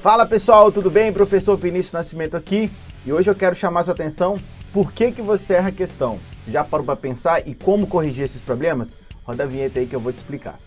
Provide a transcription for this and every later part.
Fala pessoal, tudo bem? Professor Vinícius Nascimento aqui e hoje eu quero chamar sua atenção por que você erra a questão. Já parou para pensar e como corrigir esses problemas? Roda a vinheta aí que eu vou te explicar.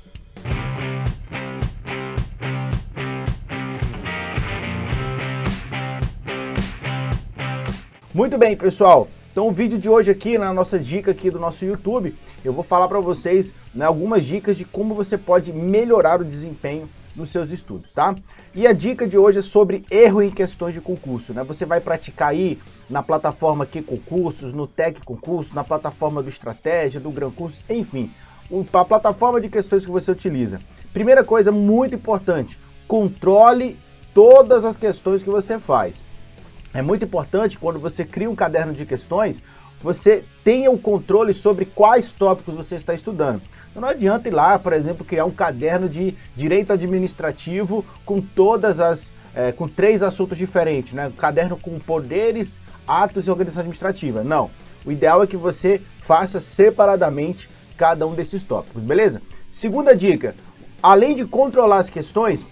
Muito bem pessoal, então o vídeo de hoje aqui, na nossa dica aqui do nosso YouTube, eu vou falar para vocês algumas dicas de como você pode melhorar o desempenho nos seus estudos, tá? E a dica de hoje é sobre erro em questões de concurso, né? Você vai praticar aí na plataforma QConcursos, no Tec Concurso, na plataforma do Estratégia, do Gran Cursos, enfim, a plataforma de questões que você utiliza. Primeira coisa muito importante, controle todas as questões que você faz. É muito importante quando você cria um caderno de questões, você tenha o controle sobre quais tópicos você está estudando. Então não adianta ir lá, por exemplo, criar um caderno de direito administrativo com com 3 assuntos diferentes, né? Um caderno com poderes, atos e organização administrativa. Não. O ideal é que você faça separadamente cada um desses tópicos, beleza? Segunda dica, além de controlar as questões,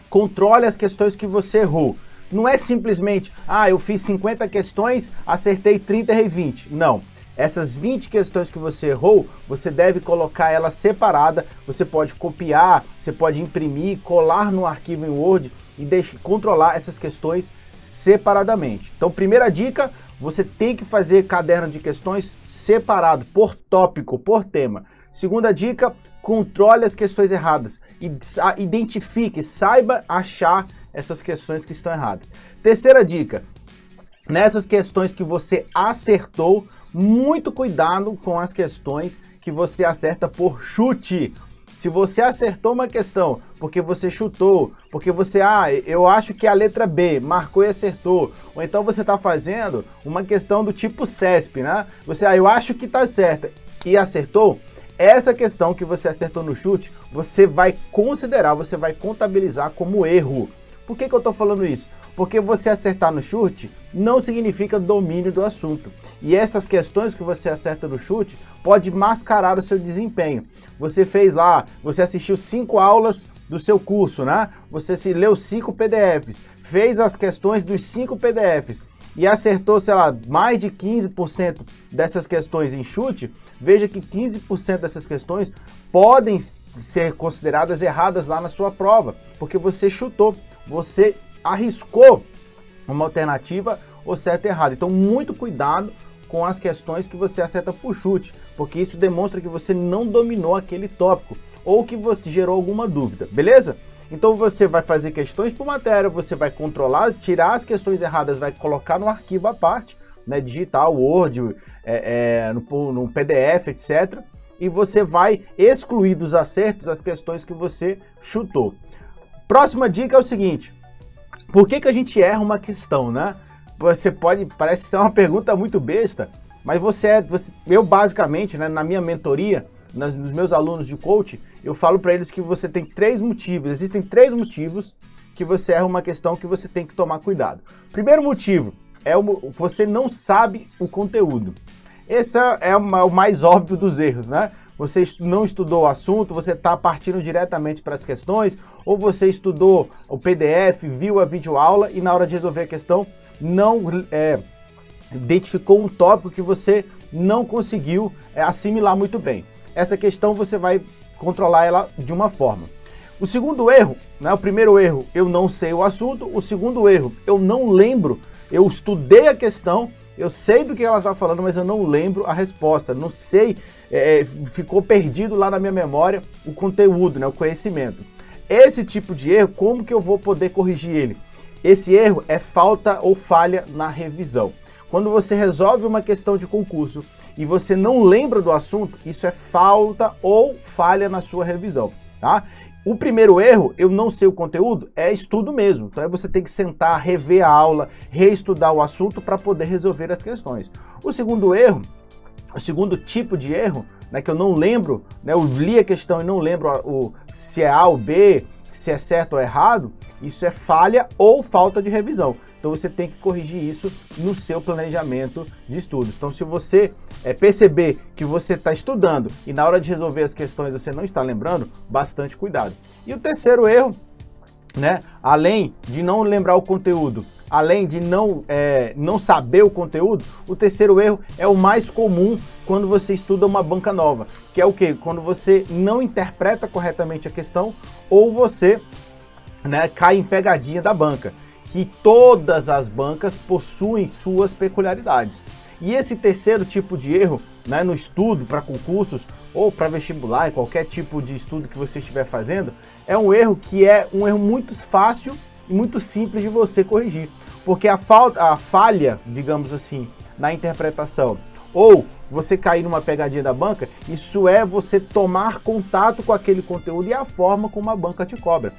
controle as questões que você errou. Não é simplesmente, eu fiz 50 questões, acertei 30 e errei 20. Não. Essas 20 questões que você errou, você deve colocar ela separada. Você pode copiar, você pode imprimir, colar no arquivo em Word e controlar essas questões separadamente. Então, primeira dica, você tem que fazer caderno de questões separado, por tópico, por tema. Segunda dica, controle as questões erradas. Identifique, saiba achar essas questões que estão erradas. Terceira dica, nessas questões que você acertou, muito cuidado com as questões que você acerta por chute. Se você acertou uma questão porque você chutou, porque você, eu acho que é a letra B, marcou e acertou, ou então você está fazendo uma questão do tipo CESP, né? Você, eu acho que está certa e acertou, essa questão que você acertou no chute, você vai considerar, você vai contabilizar como erro. Por que eu estou falando isso? Porque você acertar no chute não significa domínio do assunto. E essas questões que você acerta no chute pode mascarar o seu desempenho. Você fez lá, você assistiu 5 aulas do seu curso, né? Você leu 5 PDFs, fez as questões dos 5 PDFs e acertou, sei lá, mais de 15% dessas questões em chute. Veja que 15% dessas questões podem ser consideradas erradas lá na sua prova, porque você chutou. Você arriscou uma alternativa ou certo e errado. Então, muito cuidado com as questões que você acerta por chute, porque isso demonstra que você não dominou aquele tópico ou que você gerou alguma dúvida, beleza? Então, você vai fazer questões por matéria, você vai controlar, tirar as questões erradas, vai colocar no arquivo à parte, né, digital, Word, no PDF, etc. E você vai excluir dos acertos as questões que você chutou. Próxima dica é o seguinte, por que a gente erra uma questão, né? Parece ser uma pergunta muito besta, mas eu basicamente, né, na minha mentoria, nos meus alunos de coach, eu falo para eles que você tem 3 motivos, existem 3 motivos que você erra uma questão que você tem que tomar cuidado. Primeiro motivo, você não sabe o conteúdo. Esse é o mais óbvio dos erros, né? Você não estudou o assunto, você está partindo diretamente para as questões, ou você estudou o PDF, viu a videoaula e na hora de resolver a questão não identificou um tópico que você não conseguiu assimilar muito bem. Essa questão você vai controlar ela de uma forma. O segundo erro, né, o primeiro erro, eu não sei o assunto. O segundo erro, eu não lembro, eu estudei a questão, eu sei do que ela está falando, mas eu não lembro a resposta, não sei, ficou perdido lá na minha memória o conteúdo, né, o conhecimento. Esse tipo de erro, como que eu vou poder corrigir ele? Esse erro é falta ou falha na revisão. Quando você resolve uma questão de concurso e você não lembra do assunto, isso é falta ou falha na sua revisão, tá? O primeiro erro, eu não sei o conteúdo, é estudo mesmo. Então você tem que sentar, rever a aula, reestudar o assunto para poder resolver as questões. O segundo erro, o segundo tipo de erro, né, que eu não lembro, né, eu li a questão e não lembro se é A ou B, se é certo ou errado, isso é falha ou falta de revisão. Então você tem que corrigir isso no seu planejamento de estudos. Então se você perceber que você está estudando e na hora de resolver as questões você não está lembrando, bastante cuidado. E o terceiro erro né? Além de não lembrar o conteúdo, além de não saber o conteúdo, o terceiro erro é o mais comum quando você estuda uma banca nova, que é o quê? Quando você não interpreta corretamente a questão ou você, né, cai em pegadinha da banca, que todas as bancas possuem suas peculiaridades. E esse terceiro tipo de erro, né, no estudo para concursos ou para vestibular, qualquer tipo de estudo que você estiver fazendo, é um erro que é um erro muito fácil e muito simples de você corrigir. Porque a falha, digamos assim, na interpretação, ou você cair numa pegadinha da banca, isso é você tomar contato com aquele conteúdo e a forma como a banca te cobra.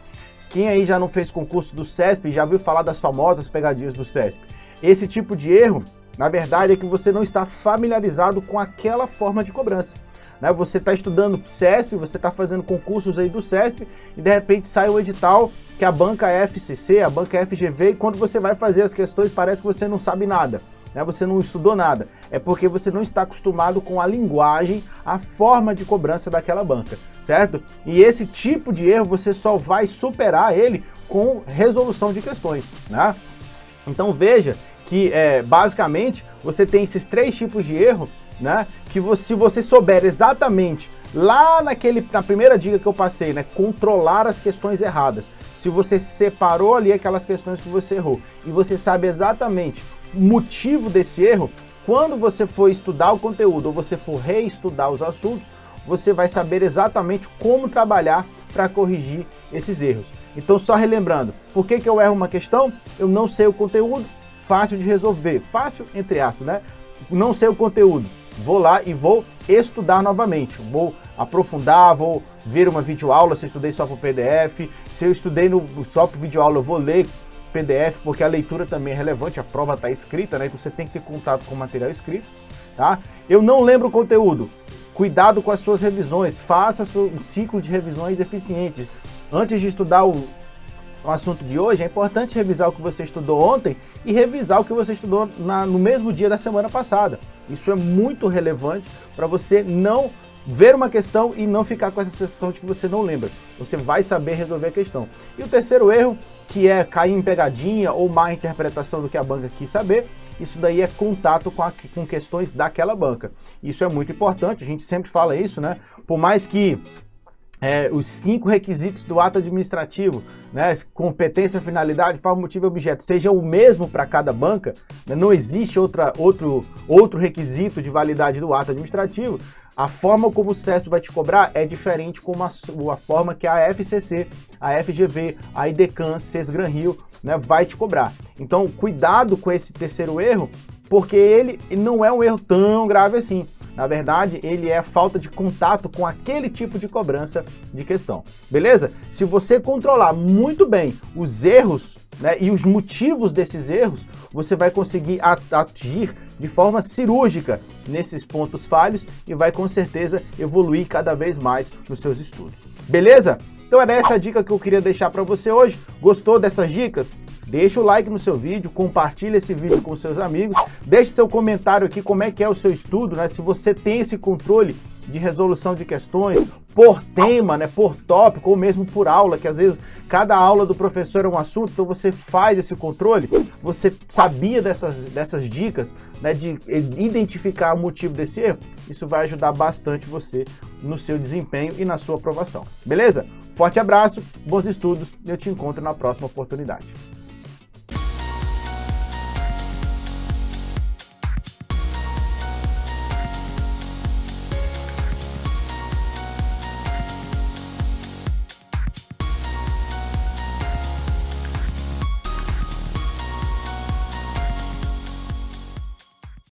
Quem aí já não fez concurso do CESP, já viu falar das famosas pegadinhas do CESP. Esse tipo de erro, na verdade, é que você não está familiarizado com aquela forma de cobrança. Né? Você está estudando CESP, você está fazendo concursos aí do CESP e de repente sai o edital que a banca é FCC, a banca é FGV, e quando você vai fazer as questões parece que você não sabe nada, né? Você não estudou nada. É porque você não está acostumado com a linguagem, a forma de cobrança daquela banca, certo? E esse tipo de erro você só vai superar ele com resolução de questões, né? Então veja que basicamente você tem esses três tipos de erro, né? Que se você souber exatamente lá na primeira dica que eu passei, né? Controlar as questões erradas. Se você separou ali aquelas questões que você errou e você sabe exatamente o motivo desse erro, quando você for estudar o conteúdo ou você for reestudar os assuntos, você vai saber exatamente como trabalhar para corrigir esses erros. Então, só relembrando, por que eu erro uma questão? Eu não sei o conteúdo, fácil de resolver, fácil entre aspas, né? Não sei o conteúdo, vou lá e vou estudar novamente, vou aprofundar, vou ver uma videoaula se eu estudei só por PDF, se eu estudei só por videoaula eu vou ler PDF, porque a leitura também é relevante, a prova está escrita, né? Então você tem que ter contato com o material escrito, tá? Eu não lembro o conteúdo, cuidado com as suas revisões, faça um ciclo de revisões eficientes. Antes de estudar o assunto de hoje, é importante revisar o que você estudou ontem e revisar o que você estudou no mesmo dia da semana passada. Isso é muito relevante para você não ver uma questão e não ficar com essa sensação de que você não lembra. Você vai saber resolver a questão. E o terceiro erro, que é cair em pegadinha ou má interpretação do que a banca quis saber, isso daí é contato com questões daquela banca. Isso é muito importante, a gente sempre fala isso, né? Por mais que os 5 requisitos do ato administrativo, né, competência, finalidade, forma, motivo e objeto, seja o mesmo para cada banca, né, não existe outro requisito de validade do ato administrativo, a forma como o CESP vai te cobrar é diferente como a forma que a FCC, a FGV, a IDECAN, CESGRAN Rio, né, vai te cobrar. Então, cuidado com esse terceiro erro, porque ele não é um erro tão grave assim. Na verdade, ele é a falta de contato com aquele tipo de cobrança de questão, beleza? Se você controlar muito bem os erros, né, e os motivos desses erros, você vai conseguir agir de forma cirúrgica nesses pontos falhos e vai com certeza evoluir cada vez mais nos seus estudos, beleza? Então era essa a dica que eu queria deixar para você hoje. Gostou dessas dicas? Deixa o like no seu vídeo, compartilha esse vídeo com seus amigos, deixe seu comentário aqui como é que é o seu estudo, né? Se você tem esse controle de resolução de questões por tema, né, por tópico ou mesmo por aula, que às vezes cada aula do professor é um assunto, então você faz esse controle, você sabia dessas dicas, né, de identificar o motivo desse erro, isso vai ajudar bastante você no seu desempenho e na sua aprovação, beleza? Forte abraço, bons estudos e eu te encontro na próxima oportunidade.